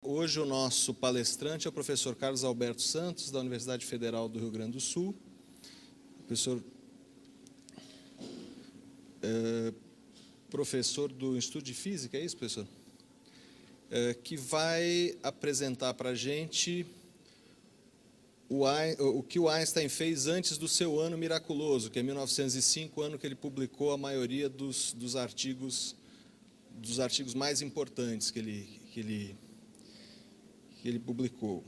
Hoje o nosso palestrante é o professor Carlos Alberto Santos, da Universidade Federal do Rio Grande do Sul. Professor do Instituto de Física, é isso, professor? Que vai apresentar para a gente o que o Einstein fez antes do seu ano miraculoso, que é 1905, ano que ele publicou a maioria dos artigos mais importantes que ele publicou.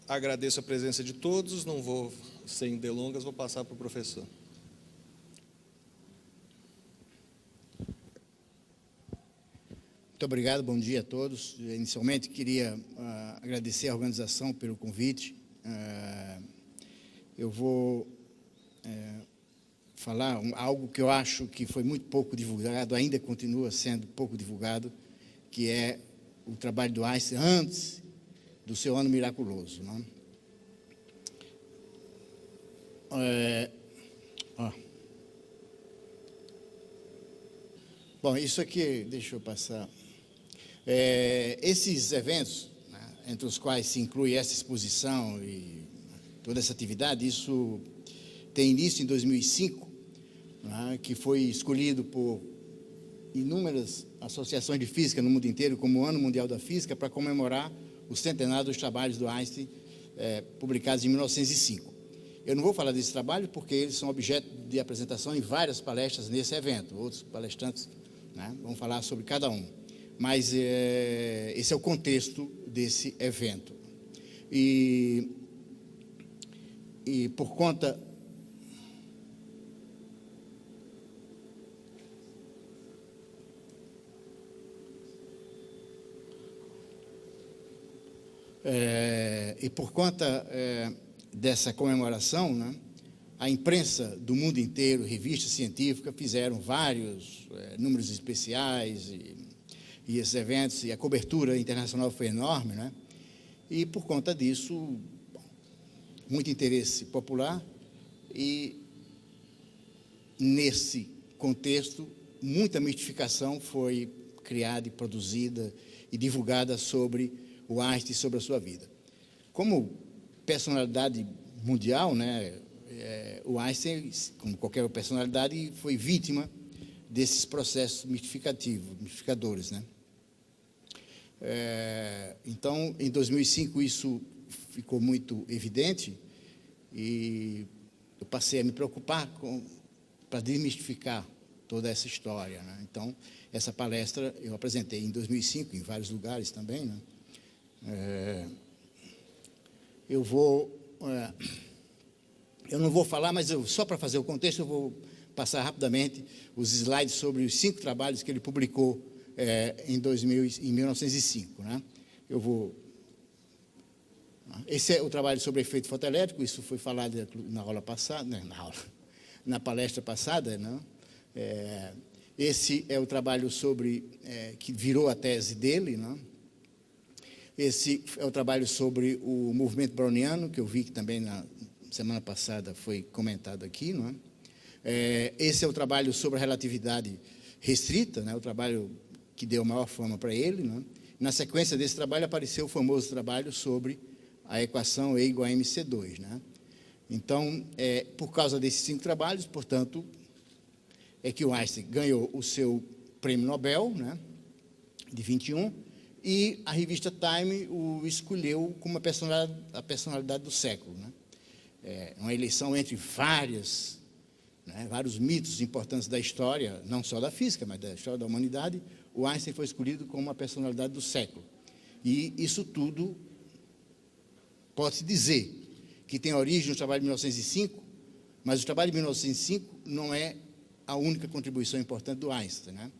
Agradeço a presença de todos, não vou, sem delongas, vou passar para o professor. Muito obrigado, bom dia a todos. Inicialmente, queria agradecer à organização pelo convite. Eu vou falar algo que eu acho que foi muito pouco divulgado, ainda continua sendo pouco divulgado, que é o trabalho do Einstein antes do seu ano miraculoso, não? Bom, isso aqui, deixa eu passar. Esses eventos, né, entre os quais se inclui essa exposição e toda essa atividade, isso tem início em 2005, né, que foi escolhido por inúmeras associações de física no mundo inteiro como o Ano Mundial da Física para comemorar o centenário dos trabalhos do Einstein, publicados em 1905. Eu não vou falar desse trabalho porque eles são objeto de apresentação em várias palestras nesse evento. Outros palestrantes, né, vão falar sobre cada um. Mas esse é o contexto desse evento. E por conta... dessa comemoração, né, a imprensa do mundo inteiro, revistas científicas, fizeram vários números especiais e esses eventos, e a cobertura internacional foi enorme, né? E, por conta disso, muito interesse popular e, nesse contexto, muita mistificação foi criada e produzida e divulgada sobre o Einstein e sobre a sua vida. Como personalidade mundial, né, o Einstein, como qualquer personalidade, foi vítima desses processos mistificadores, né? Então, em 2005, isso ficou muito evidente e eu passei a me preocupar para desmistificar toda essa história, né? Então, essa palestra eu apresentei em 2005, em vários lugares também, né? Eu não vou falar, mas só para fazer o contexto, eu vou passar rapidamente os slides sobre os 5 trabalhos que ele publicou em 1905. Né? Esse é o trabalho sobre efeito fotoelétrico, isso foi falado na aula passada, né? Na palestra passada. Né? Esse é o trabalho que virou a tese dele. Né? Esse é o trabalho sobre o movimento browniano, que eu vi que também na semana passada foi comentado aqui. Não é? Esse é o trabalho sobre a relatividade restrita, né? O trabalho que deu maior fama para ele. Não é? Na sequência desse trabalho apareceu o famoso trabalho sobre a equação E igual a mc2. Né? Então, por causa desses 5 trabalhos, portanto, é que o Einstein ganhou o seu prêmio Nobel, né, de 21, e a revista Time o escolheu como a personalidade do século. Né? Uma eleição entre vários mitos importantes da história, não só da física, mas da história da humanidade. O Einstein foi escolhido como a personalidade do século. E isso tudo pode-se dizer que tem origem no trabalho de 1905, mas o trabalho de 1905 não é a única contribuição importante do Einstein, né?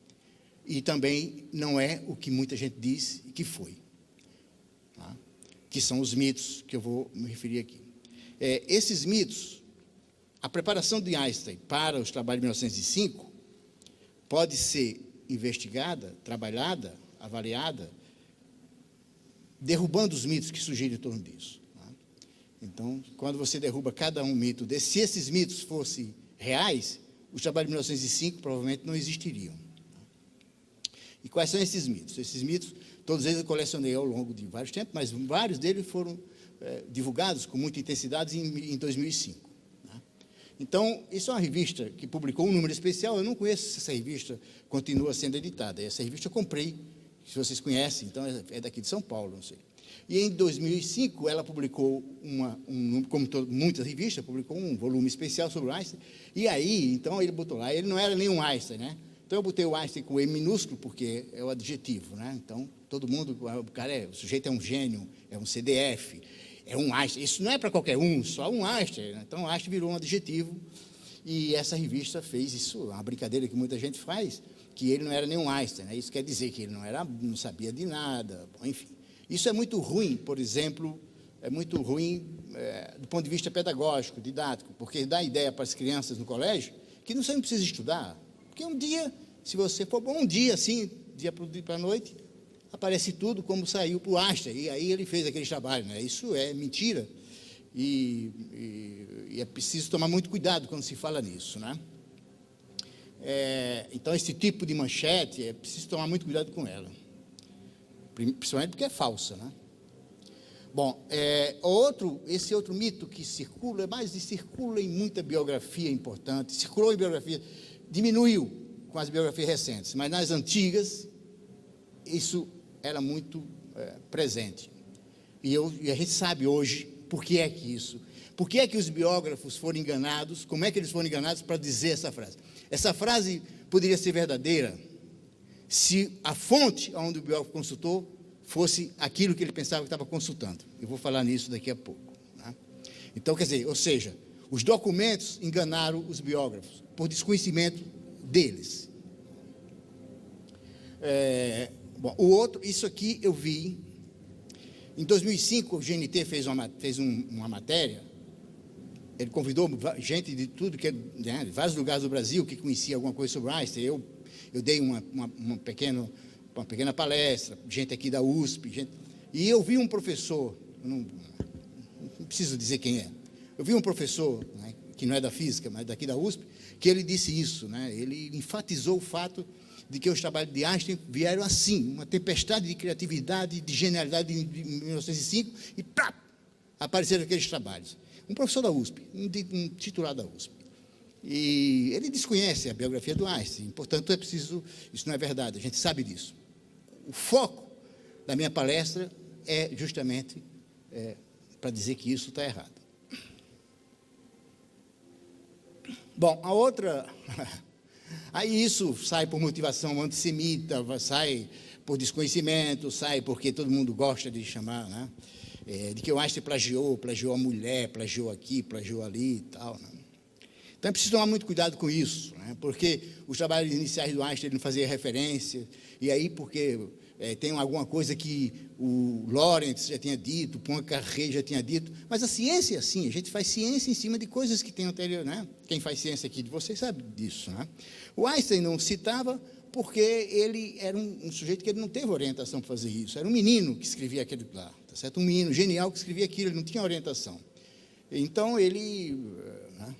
E também não é o que muita gente diz que foi, tá? Que são os mitos que eu vou me referir aqui. Esses mitos, a preparação de Einstein para os trabalhos de 1905 pode ser investigada, trabalhada, avaliada, derrubando os mitos que surgiram em torno disso. Tá? Então, quando você derruba cada um mito desse, se esses mitos fossem reais, os trabalhos de 1905 provavelmente não existiriam. E quais são esses mitos? Esses mitos, todos eles eu colecionei ao longo de vários tempos, mas vários deles foram divulgados com muita intensidade em 2005. Né? Então, isso é uma revista que publicou um número especial. Eu não conheço se essa revista continua sendo editada. Essa revista eu comprei, se vocês conhecem, então é daqui de São Paulo, não sei. E em 2005, ela publicou, como muitas revistas, publicou um volume especial sobre o Einstein. E aí, então, ele botou lá, ele não era nenhum Einstein, né? Então, eu botei o Einstein com E minúsculo, porque é o adjetivo, né? Então, todo mundo, o sujeito é um gênio, é um CDF, é um Einstein. Isso não é para qualquer um, só um Einstein, né? Então, Einstein virou um adjetivo, e essa revista fez isso, uma brincadeira que muita gente faz, que ele não era nenhum Einstein, né? Isso quer dizer que ele não sabia de nada, enfim. Isso é muito ruim, por exemplo, é muito ruim do ponto de vista pedagógico, didático, porque dá ideia para as crianças no colégio que você não precisa estudar. Porque um dia, se você for bom, um dia assim, dia para a noite, aparece tudo como saiu para o Einstein, e aí ele fez aquele trabalho. Né? Isso é mentira, e é preciso tomar muito cuidado quando se fala nisso. Né? Então, esse tipo de manchete, é preciso tomar muito cuidado com ela. Principalmente porque é falsa, né? Bom, esse outro mito que circula, mas circula em muita biografia importante, circulou em biografia, diminuiu com as biografias recentes, mas nas antigas, isso era muito presente. E a gente sabe hoje por que é que isso, por que é que os biógrafos foram enganados, como é que eles foram enganados para dizer essa frase. Essa frase poderia ser verdadeira se a fonte onde o biógrafo consultou fosse aquilo que ele pensava que estava consultando. Eu vou falar nisso daqui a pouco. Né? Então, quer dizer, ou seja, os documentos enganaram os biógrafos por desconhecimento deles. Bom, o outro, isso aqui eu vi, em 2005 o GNT fez uma matéria, ele convidou gente de tudo, né, de vários lugares do Brasil que conhecia alguma coisa sobre Einstein. Eu dei uma pequena palestra, gente aqui da USP, e eu vi um professor, não preciso dizer quem é, eu vi um professor, né, que não é da física, mas daqui da USP, que ele disse isso, né, ele enfatizou o fato de que os trabalhos de Einstein vieram assim, uma tempestade de criatividade, de genialidade de 1905, e pá, apareceram aqueles trabalhos. Um professor da USP, um titular da USP. E ele desconhece a biografia do Einstein, portanto, é preciso, isso não é verdade, a gente sabe disso. O foco da minha palestra é justamente para dizer que isso está errado. Bom, a outra, aí isso sai por motivação antissemita, sai por desconhecimento, sai porque todo mundo gosta de chamar, né? De que o Einstein plagiou a mulher, plagiou aqui, plagiou ali e tal, né? Então, é preciso tomar muito cuidado com isso, né? Porque os trabalhos iniciais do Einstein ele não fazia referência, e aí porque tem alguma coisa que o Lorentz já tinha dito, o Poincaré já tinha dito, mas a ciência é assim, a gente faz ciência em cima de coisas que tem anterior, né? Quem faz ciência aqui de vocês sabe disso, né? O Einstein não citava porque ele era um sujeito que ele não teve orientação para fazer isso, era um menino que escrevia aquilo lá, tá certo? Um menino genial que escrevia aquilo, ele não tinha orientação. Então, ele,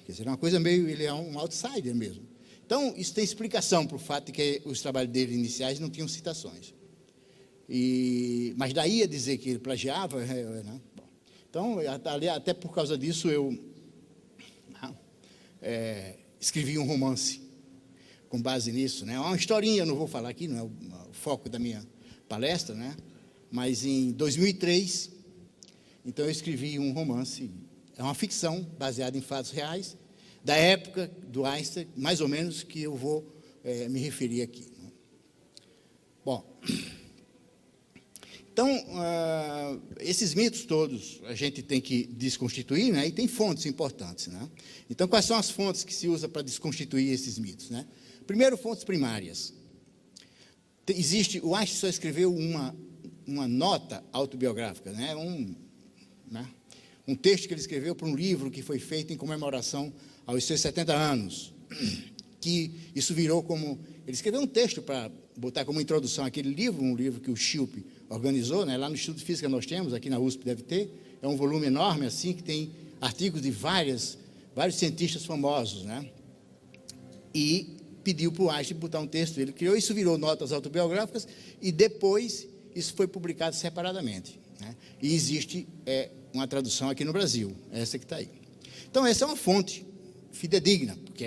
quer dizer, uma coisa meio, ele é um outsider mesmo. Então, isso tem explicação para o fato de que os trabalhos dele iniciais não tinham citações. Mas daí a dizer que ele plagiava, né? Bom, então, até por causa disso, eu escrevi um romance com base nisso, né? Uma historinha, não vou falar aqui, não é o foco da minha palestra, né? Mas em 2003, então eu escrevi um romance. É uma ficção baseada em fatos reais, da época do Einstein, mais ou menos, que eu vou me referir aqui. Né? Bom, então, esses mitos todos a gente tem que desconstituir, né? E tem fontes importantes. Né? Então, quais são as fontes que se usa para desconstituir esses mitos? Né? Primeiro, fontes primárias. O Einstein só escreveu uma nota autobiográfica, né? Um texto que ele escreveu para um livro que foi feito em comemoração aos seus 70 anos, que isso virou como... Ele escreveu um texto para botar como introdução àquele livro, um livro que o Schilp organizou, né? Lá no Instituto de Física nós temos, aqui na USP deve ter, é um volume enorme assim, que tem artigos de vários cientistas famosos, né? E pediu para o Einstein botar um texto, ele criou, isso virou notas autobiográficas, e depois isso foi publicado separadamente, né? E existe uma tradução aqui no Brasil, essa que está aí. Então, essa é uma fonte fidedigna, porque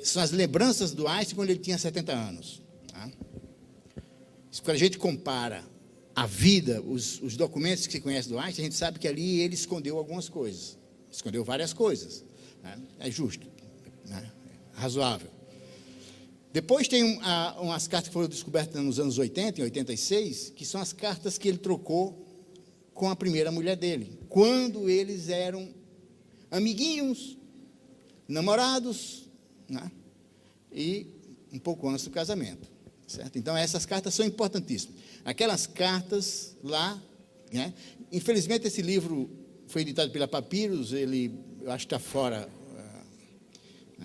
são as lembranças do Einstein quando ele tinha 70 anos. Tá? Quando a gente compara a vida, os documentos que se conhece do Einstein, a gente sabe que ali ele escondeu algumas coisas, escondeu várias coisas, né? É justo, né? Razoável. Depois tem umas cartas que foram descobertas nos anos 80, em 86, que são as cartas que ele trocou com a primeira mulher dele, quando eles eram amiguinhos, namorados, né? E um pouco antes do casamento, certo? Então, essas cartas são importantíssimas. Aquelas cartas lá, né? Infelizmente, esse livro foi editado pela Papyrus, eu acho que está fora,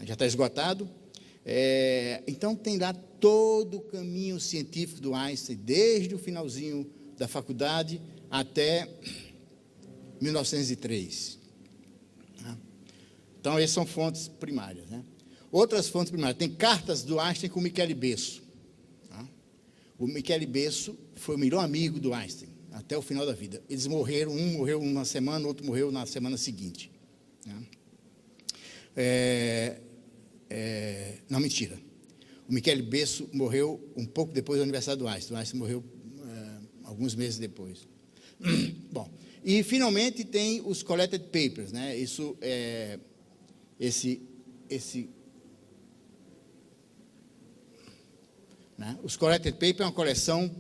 já está esgotado. Então, tem lá todo o caminho científico do Einstein, desde o finalzinho da faculdade até 1903. Então, essas são fontes primárias, né? Outras fontes primárias, tem cartas do Einstein com o Michele Besso. O Michele Besso foi o melhor amigo do Einstein, até o final da vida. Eles morreram, um morreu uma semana, o outro morreu na semana seguinte. Não, mentira. O Michele Besso morreu um pouco depois do aniversário do Einstein. O Einstein morreu alguns meses depois. Bom, e finalmente tem os collected papers, né? Isso né? Os collected papers é uma coleção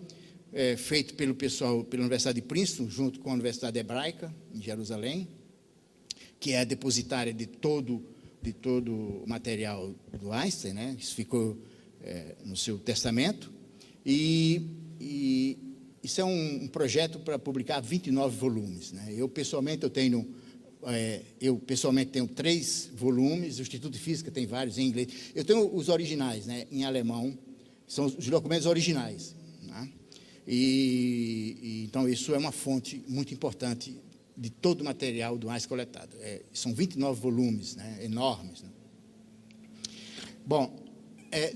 feita pelo pessoal, pela Universidade de Princeton, junto com a Universidade Hebraica, em Jerusalém, que é a depositária de todo o material do Einstein, né? Isso ficou no seu testamento, e isso é um projeto para publicar 29 volumes, né? Eu pessoalmente tenho 3 volumes, o Instituto de Física tem vários em inglês. Eu tenho os originais, né, em alemão, são os documentos originais, né? Então, isso é uma fonte muito importante de todo o material do Einstein coletado. São 29 volumes, né, enormes, né? Bom,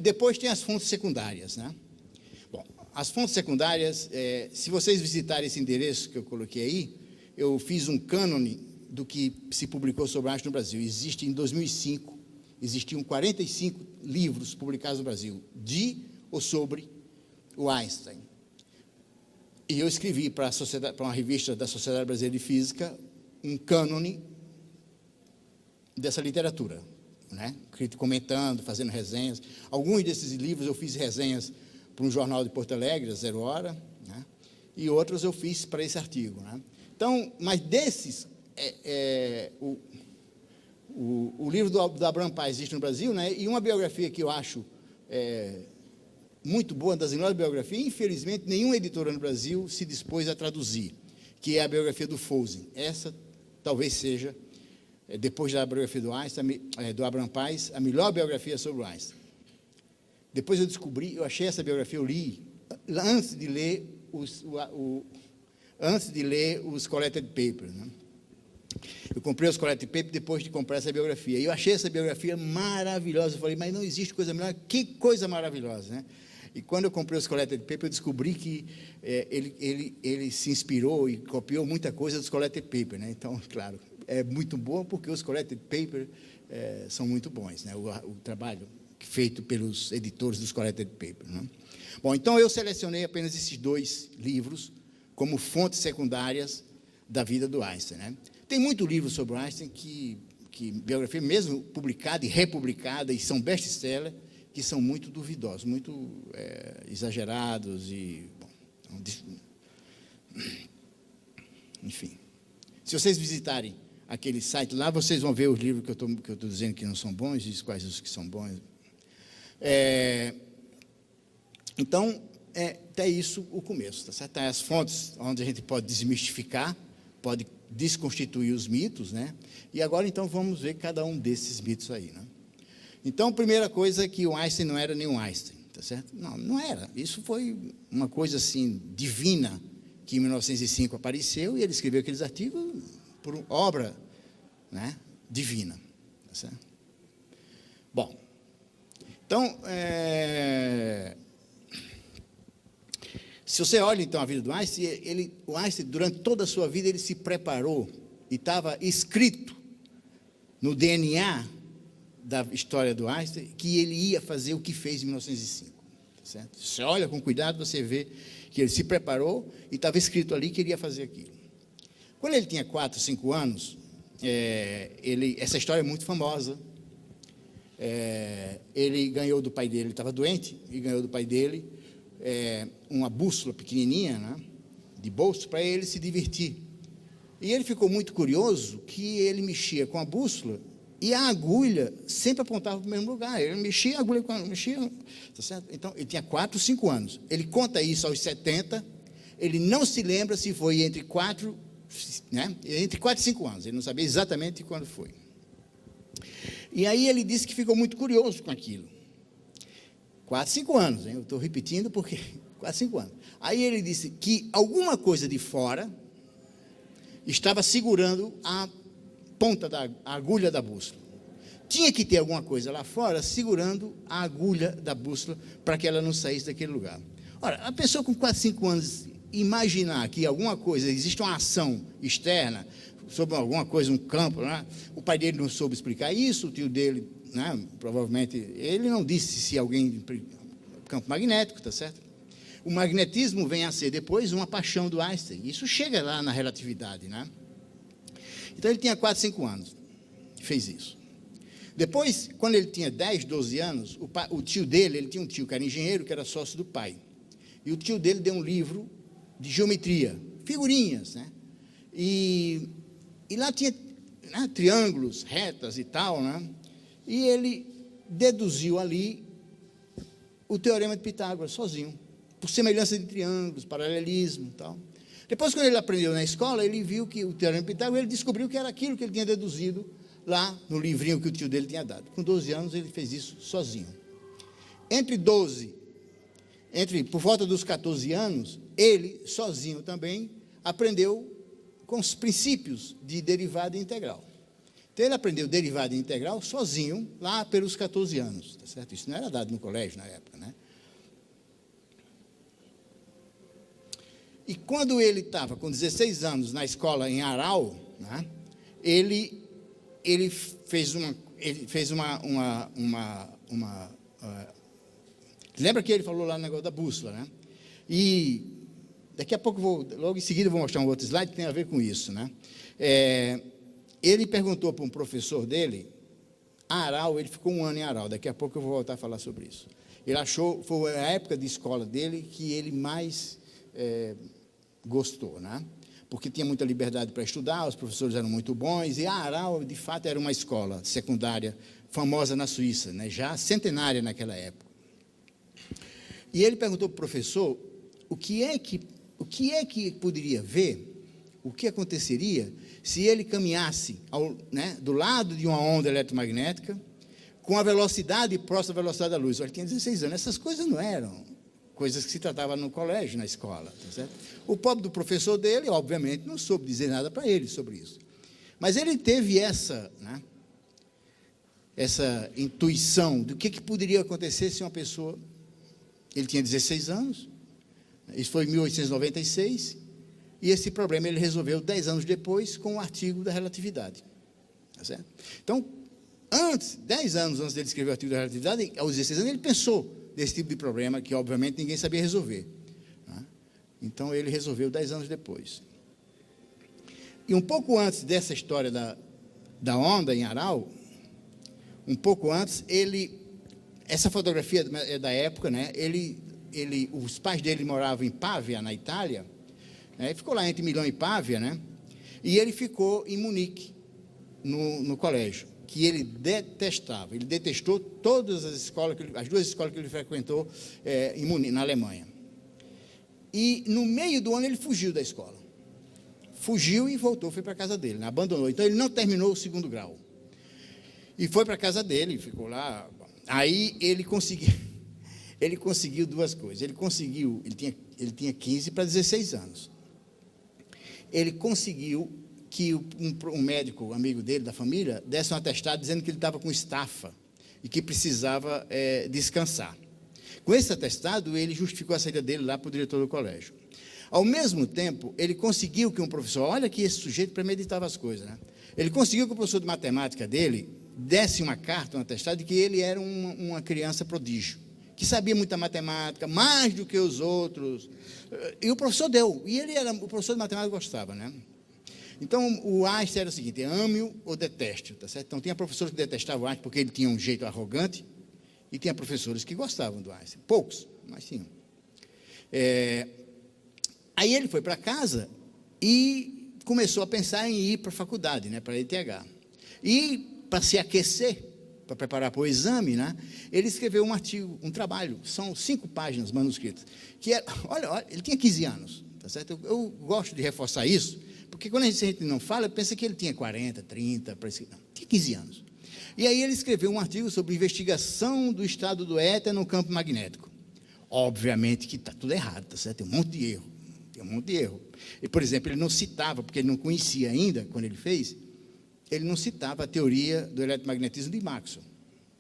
depois tem as fontes secundárias, né? Bom, as fontes secundárias, se vocês visitarem esse endereço que eu coloquei aí, eu fiz um cânone do que se publicou sobre Einstein no Brasil. Em 2005, existiam 45 livros publicados no Brasil, de ou sobre o Einstein. E eu escrevi para uma revista da Sociedade Brasileira de Física um cânone dessa literatura, né? Comentando, fazendo resenhas. Alguns desses livros eu fiz resenhas para um jornal de Porto Alegre, a Zero Hora, né? E outros eu fiz para esse artigo, né? Então, mas desses, o livro do Abraham Paes existe no Brasil, né? E uma biografia que eu acho muito boa, das melhores biografias, infelizmente, nenhuma editora no Brasil se dispôs a traduzir, que é a biografia do Folsen. Essa talvez seja, depois da biografia do Einstein, do Abraham Paes, a melhor biografia sobre o Einstein. Depois eu achei essa biografia, eu li, antes de ler os collected papers, né? Eu comprei os collected papers depois de comprar essa biografia. E eu achei essa biografia maravilhosa. Eu falei, mas não existe coisa melhor. Que coisa maravilhosa, né? E quando eu comprei os collected papers, eu descobri que ele se inspirou e copiou muita coisa dos collected papers, né? Então, claro, é muito bom porque os collected papers são muito bons, né? O trabalho feito pelos editores dos collected papers, né? Bom, então eu selecionei apenas esses 2 livros como fontes secundárias da vida do Einstein, né? Tem muito livro sobre o Einstein que biografia mesmo publicada e republicada, e são best-seller, que são muito duvidosos, muito exagerados e, bom, enfim. Se vocês visitarem aquele site lá, vocês vão ver os livros que eu estou dizendo que não são bons e quais os que são bons. Então, até isso o começo, tá certo? As fontes onde a gente pode desmistificar, pode desconstituir os mitos, né? E agora, então, vamos ver cada um desses mitos aí, né? Então, a primeira coisa é que o Einstein não era nenhum Einstein, tá certo? Não era. Isso foi uma coisa, assim, divina, que em 1905 apareceu, e ele escreveu aqueles artigos por obra, né, divina, tá certo? Bom, Então, se você olha, então, a vida do Einstein, o Einstein, durante toda a sua vida, ele se preparou e estava escrito no DNA da história do Einstein que ele ia fazer o que fez em 1905. Certo? Se você olha com cuidado, você vê que ele se preparou e estava escrito ali que ele ia fazer aquilo. Quando ele tinha 4, 5 anos, essa história é muito famosa. Ele ganhou do pai dele, ele estava doente, e ganhou do pai dele uma bússola pequenininha, né, de bolso, para ele se divertir. E ele ficou muito curioso que ele mexia com a bússola e a agulha sempre apontava para o mesmo lugar. Ele mexia, a agulha mexia, tá certo? Então, ele tinha 4, 5 anos. Ele conta isso aos 70, ele não se lembra se foi entre 4 e 5 anos. Ele não sabia exatamente quando foi. E aí ele disse que ficou muito curioso com aquilo. 4, 5 anos, hein? Eu estou repetindo porque 4, 5 anos. Aí ele disse que alguma coisa de fora estava segurando a ponta da agulha da bússola. Tinha que ter alguma coisa lá fora segurando a agulha da bússola para que ela não saísse daquele lugar. Ora, a pessoa com 4, 5 anos imaginar que alguma coisa, existe uma ação externa sobre alguma coisa, um campo, né? O pai dele não soube explicar isso, o tio dele, né, provavelmente, ele não disse se alguém... Campo magnético, está certo? O magnetismo vem a ser depois uma paixão do Einstein. Isso chega lá na relatividade, né? Então, ele tinha 4, 5 anos, fez isso. Depois, quando ele tinha 10, 12 anos, o tio dele, ele tinha um tio que era engenheiro, que era sócio do pai. E o tio dele deu um livro de geometria, figurinhas, né? E lá tinha, né, triângulos, retas e tal, né? E ele deduziu ali o teorema de Pitágoras, sozinho, por semelhança de triângulos, paralelismo e tal. Depois, quando ele aprendeu na escola, ele viu que o teorema de Pitágoras, ele descobriu que era aquilo que ele tinha deduzido lá no livrinho que o tio dele tinha dado. Com 12 anos, ele fez isso sozinho. Por volta dos 14 anos, ele, sozinho também, aprendeu com os princípios de derivada integral. Então, ele aprendeu derivada integral sozinho, lá pelos 14 anos. Tá certo? Isso não era dado no colégio na época, né? E quando ele estava com 16 anos na escola em Aarau, né, ele fez uma lembra que ele falou lá no negócio da bússola, né? E daqui a pouco, logo em seguida, eu vou mostrar um outro slide que tem a ver com isso, né? Ele perguntou para um professor dele, Aarau, ele ficou 1 ano em Aarau, daqui a pouco eu vou voltar a falar sobre isso. Ele achou, foi a época de escola dele que ele mais gostou, né? Porque tinha muita liberdade para estudar, os professores eram muito bons, e Aarau, de fato, era uma escola secundária famosa na Suíça, né? Já centenária naquela época. E ele perguntou para o professor o que é que poderia ver, o que aconteceria se ele caminhasse do lado de uma onda eletromagnética com a velocidade próxima à velocidade da luz. Ele tinha 16 anos. Essas coisas não eram coisas que se tratavam no colégio, na escola. Tá certo? O pobre do professor dele, obviamente, não soube dizer nada para ele sobre isso. Mas ele teve essa intuição do que poderia acontecer se uma pessoa... Ele tinha 16 anos, isso foi em 1896, e esse problema ele resolveu 10 anos depois com o artigo da relatividade. Tá certo? Então, 10 anos antes dele escrever o artigo da relatividade, aos 16 anos, ele pensou nesse tipo de problema que, obviamente, ninguém sabia resolver. Né? Então, ele resolveu 10 anos depois. E um pouco antes dessa história da onda em Aarau, um pouco antes, essa fotografia é da época, né? Os pais dele moravam em Pávia, na Itália, né? Ele ficou lá entre Milão e Pávia, né? E ele ficou em Munique, no colégio, que ele detestava. Ele detestou todas as escolas, as 2 escolas que ele frequentou em Munique, na Alemanha. E no meio do ano ele fugiu da escola. Fugiu e voltou, foi para a casa dele, né? Abandonou. Então ele não terminou o 2º grau. E foi para a casa dele, ficou lá. Aí ele conseguiu 2 coisas. Ele tinha 15 para 16 anos. Ele conseguiu que um médico, amigo dele, da família, desse um atestado dizendo que ele estava com estafa. e que precisava descansar. Com esse atestado, ele justificou a saída dele lá para o diretor do colégio. Ao mesmo tempo, ele conseguiu que um professor, olha que esse sujeito premeditava as coisas, né? Ele conseguiu que o professor de matemática dele desse uma carta, um atestado, de que ele era uma criança prodígio, que sabia muita matemática, mais do que os outros. E o professor deu. E o professor de matemática gostava, né? Então, o Einstein era o seguinte: ame-o ou deteste-o, tá certo? Então, tinha professores que detestavam o Einstein porque ele tinha um jeito arrogante, e tinha professores que gostavam do Einstein. Poucos, mas tinham. Aí ele foi para casa e começou a pensar em ir para a faculdade, né, para a ETH. E, para se aquecer, para preparar para o exame, né, ele escreveu um artigo, um trabalho, são 5 páginas manuscritas, que era, olha, ele tinha 15 anos, tá certo? Eu gosto de reforçar isso, porque quando a gente não fala, pensa que ele tinha 40, 30, não, tinha 15 anos. E aí ele escreveu um artigo sobre investigação do estado do éter no campo magnético. Obviamente que está tudo errado, tá certo? Tem um monte de erro. E, por exemplo, ele não citava, porque ele não conhecia ainda, quando ele fez, ele não citava a teoria do eletromagnetismo de Maxwell.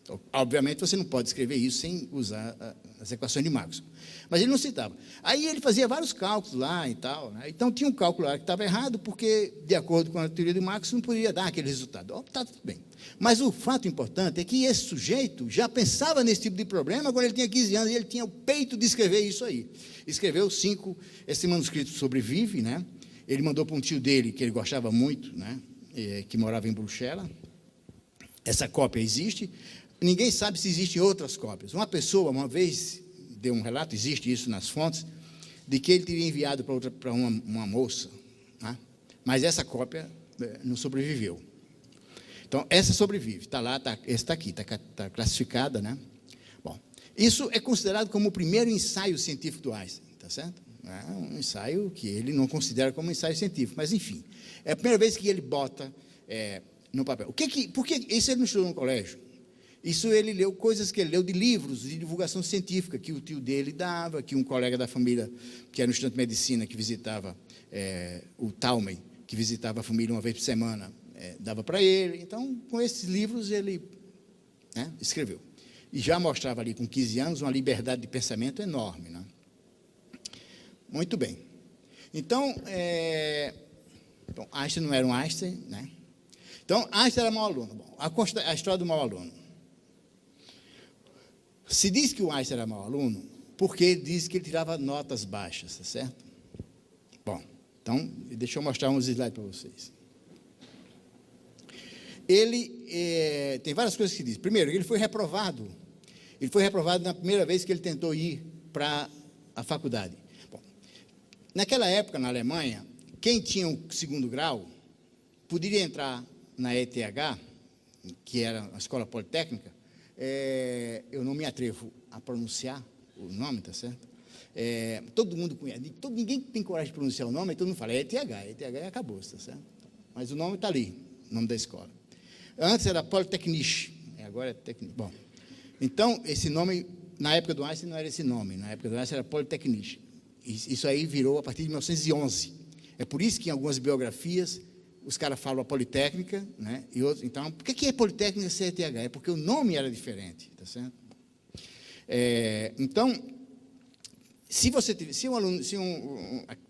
Então, obviamente, você não pode escrever isso sem usar as equações de Maxwell. Mas ele não citava. Aí ele fazia vários cálculos lá e tal, né? Então, tinha um cálculo lá que estava errado, porque, de acordo com a teoria de Maxwell, não poderia dar aquele resultado. Está tudo bem. Mas o fato importante é que esse sujeito já pensava nesse tipo de problema quando ele tinha 15 anos, e ele tinha o peito de escrever isso aí. Escreveu 5, esse manuscrito sobrevive, né? Ele mandou para um tio dele, que ele gostava muito, né? Que morava em Bruxelas. Essa cópia existe. Ninguém sabe se existem outras cópias. Uma pessoa, uma vez, deu um relato, existe isso nas fontes, de que ele teria enviado para uma moça, né? Mas essa cópia não sobreviveu. Então, essa sobrevive, está lá, essa está aqui, está classificada, né? Bom, isso é considerado como o primeiro ensaio científico do Einstein, está certo? É um ensaio que ele não considera como um ensaio científico, mas, enfim, é a primeira vez que ele bota no papel. Por que isso ele não estudou no colégio? Isso ele leu coisas que ele leu de livros de divulgação científica, que o tio dele dava, que um colega da família, que era um estudante de medicina, que visitava o Talmey, que visitava a família uma vez por semana, dava para ele. Então, com esses livros, ele escreveu. E já mostrava ali, com 15 anos, uma liberdade de pensamento enorme, né? Muito bem. Então, Einstein não era um Einstein, né? Então, Einstein era mau aluno. Bom, a história do mau aluno. Se diz que o Einstein era mau aluno, porque diz que ele tirava notas baixas, tá certo? Bom, então, deixa eu mostrar uns slides para vocês. Ele tem várias coisas que diz. Primeiro, ele foi reprovado. Ele foi reprovado na primeira vez que ele tentou ir para a faculdade. Bom, naquela época, na Alemanha, quem tinha o 2º grau poderia entrar na ETH, que era a escola politécnica. Eu não me atrevo a pronunciar o nome, tá certo? Todo mundo conhece, ninguém tem coragem de pronunciar o nome, então não fala, ETH acabou, tá certo? Mas o nome está ali, o nome da escola. Antes era Polytechnische, agora é Técnico. Bom, então, esse nome, na época do Einstein não era esse nome, na época do Einstein era Polytechnische. Isso aí virou a partir de 1911. É por isso que em algumas biografias os caras falam a Politécnica, né? E outros, então, por que é Politécnica se é ETH? É porque o nome era diferente, tá certo? Então, se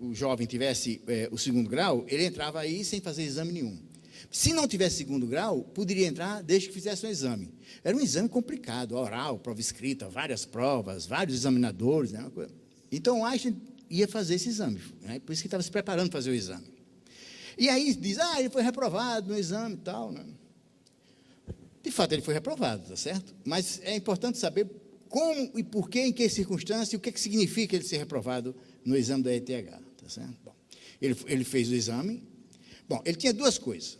o jovem tivesse o 2º grau, ele entrava aí sem fazer exame nenhum. Se não tivesse 2º grau, poderia entrar desde que fizesse um exame. Era um exame complicado, oral, prova escrita, várias provas, vários examinadores, né? Então, Einstein ia fazer esse exame, né? Por isso que estava se preparando para fazer o exame. E aí diz, ele foi reprovado no exame e tal, né? De fato, ele foi reprovado, tá certo? Mas é importante saber como e por que, em que circunstância, e o que significa ele ser reprovado no exame da ETH, tá certo? Bom, ele fez o exame. Bom, ele tinha duas coisas.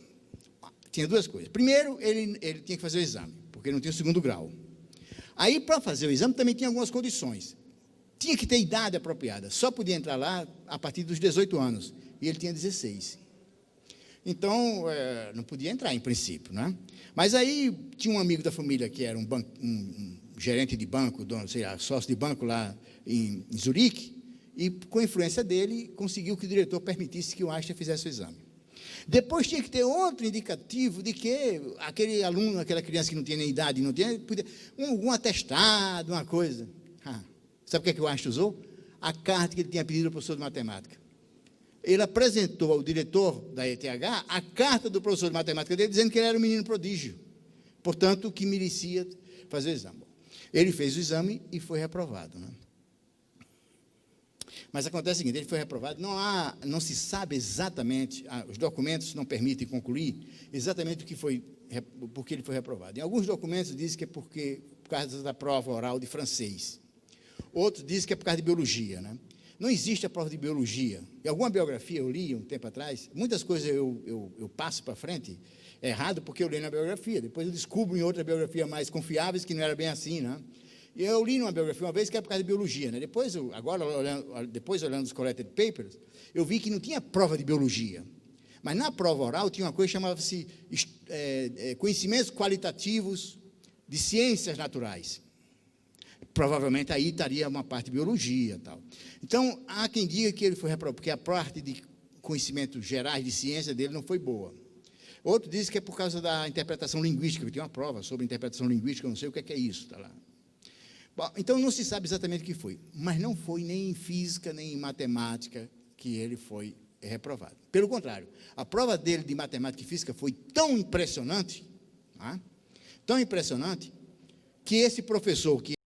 Primeiro, ele tinha que fazer o exame, porque ele não tinha o 2º grau. Aí, para fazer o exame, também tinha algumas condições. Tinha que ter idade apropriada. Só podia entrar lá a partir dos 18 anos. E ele tinha 16. Então, não podia entrar, em princípio, né? Mas aí, tinha um amigo da família que era um gerente de banco, dono, sei lá, sócio de banco lá em Zurique, e, com a influência dele, conseguiu que o diretor permitisse que o Einstein fizesse o exame. Depois tinha que ter outro indicativo de que aquele aluno, aquela criança que não tinha nem idade, não tinha, podia, um atestado, uma coisa. Sabe o que o Einstein usou? A carta que ele tinha pedido ao professor de matemática. Ele apresentou ao diretor da ETH a carta do professor de matemática dele, dizendo que ele era um menino prodígio, portanto, que merecia fazer o exame. Ele fez o exame e foi reprovado. Né? Mas acontece o seguinte, ele foi reprovado, não se sabe exatamente, os documentos não permitem concluir exatamente porque ele foi reprovado. Em alguns documentos dizem que é por causa da prova oral de francês. Outros dizem que é por causa de biologia. Né? Não existe a prova de biologia. Em alguma biografia, eu li um tempo atrás, muitas coisas eu passo para frente, é errado porque eu li na biografia, depois eu descubro em outra biografia mais confiáveis que não era bem assim, né? E eu li numa biografia uma vez que é por causa de biologia, né? Depois olhando os collected papers, eu vi que não tinha prova de biologia, mas na prova oral tinha uma coisa que chamava-se conhecimentos qualitativos de ciências naturais. Provavelmente aí estaria uma parte de biologia, tal. Então, há quem diga que ele foi reprovado, porque a parte de conhecimentos gerais de ciência dele não foi boa. Outro diz que é por causa da interpretação linguística, que tem uma prova sobre interpretação linguística, eu não sei o que é isso, está lá. Bom, então, não se sabe exatamente o que foi, mas não foi nem em física, nem em matemática que ele foi reprovado. Pelo contrário, a prova dele de matemática e física foi tão impressionante, que esse professor, que